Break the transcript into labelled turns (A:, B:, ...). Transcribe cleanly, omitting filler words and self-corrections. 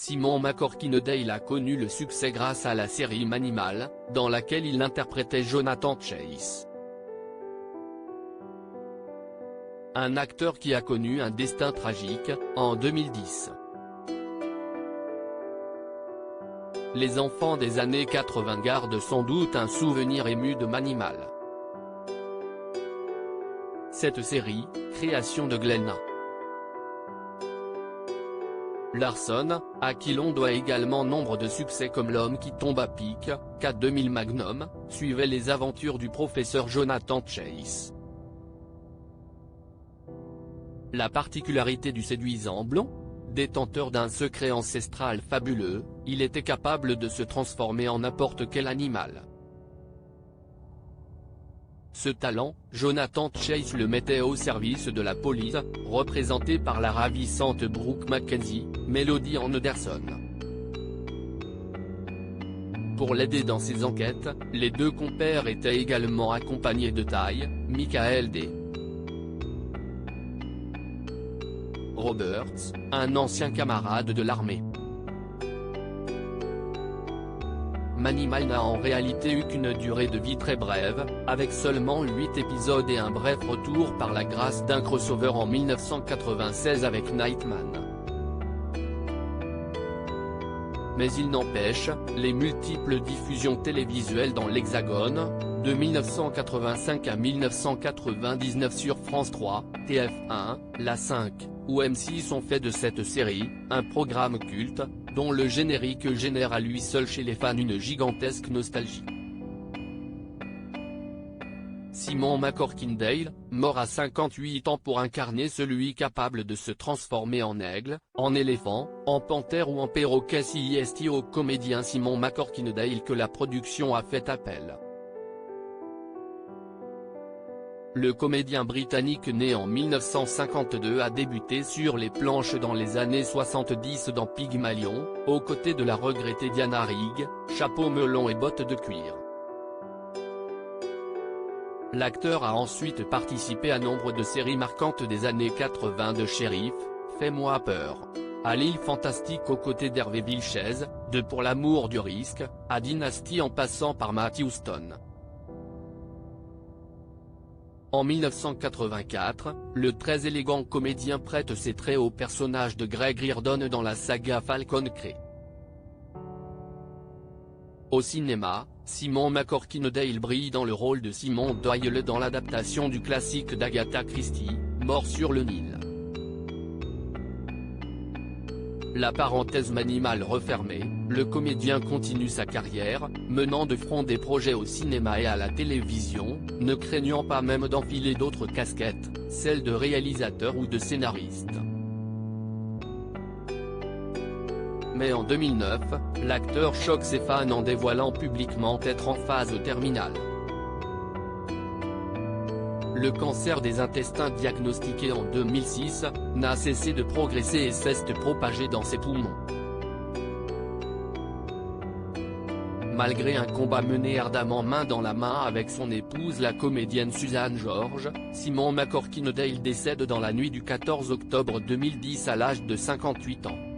A: Simon McCorkindale a connu le succès grâce à la série Manimal, dans laquelle il interprétait Jonathan Chase. Un acteur qui a connu un destin tragique, en 2010. Les enfants des années 80 gardent sans doute un souvenir ému de Manimal. Cette série, création de Glenn Larson, à qui l'on doit également nombre de succès comme L'homme qui tombe à pic, K2000 Magnum, suivait les aventures du professeur Jonathan Chase. La particularité du séduisant blond, détenteur d'un secret ancestral fabuleux, il était capable de se transformer en n'importe quel animal. Ce talent, Jonathan Chase le mettait au service de la police, représenté par la ravissante Brooke Mackenzie, Melody Anderson. Pour l'aider dans ses enquêtes, les deux compères étaient également accompagnés de Ty, Michael D. Roberts, un ancien camarade de l'armée. Manimal n'a en réalité eu qu'une durée de vie très brève, avec seulement 8 épisodes et un bref retour par la grâce d'un crossover en 1996 avec Nightman. Mais il n'empêche, les multiples diffusions télévisuelles dans l'Hexagone, de 1985 à 1999 sur France 3, TF1, La 5, ou M6 ont fait de cette série, un programme culte, dont le générique génère à lui seul chez les fans une gigantesque nostalgie. Simon McCorkindale, mort à 58 ans pour incarner celui capable de se transformer en aigle, en éléphant, en panthère ou en perroquet. C'est au comédien Simon McCorkindale que la production a fait appel. Le comédien britannique né en 1952 a débuté sur les planches dans les années 70 dans Pygmalion, aux côtés de la regrettée Diana Rigg, chapeau melon et bottes de cuir. L'acteur a ensuite participé à nombre de séries marquantes des années 80 de Shérif, Fais-moi peur, à L'île fantastique aux côtés d'Hervé Villechaize, de Pour l'amour du risque, à Dynasty en passant par Matt Houston. En 1984, le très élégant comédien prête ses traits au personnage de Greg Reardon dans la saga Falcon Crest. Au cinéma, Simon McCorkindale brille dans le rôle de Simon Doyle dans l'adaptation du classique d'Agatha Christie, Mort sur le Nil. La parenthèse Manimal refermée, le comédien continue sa carrière, menant de front des projets au cinéma et à la télévision, ne craignant pas même d'enfiler d'autres casquettes, celles de réalisateur ou de scénariste. Mais en 2009, l'acteur choque ses fans en dévoilant publiquement être en phase terminale. Le cancer des intestins diagnostiqué en 2006, n'a cessé de progresser et cesse de propager dans ses poumons. Malgré un combat mené ardemment main dans la main avec son épouse la comédienne Suzanne George, Simon McCorkindale décède dans la nuit du 14 octobre 2010 à l'âge de 58 ans.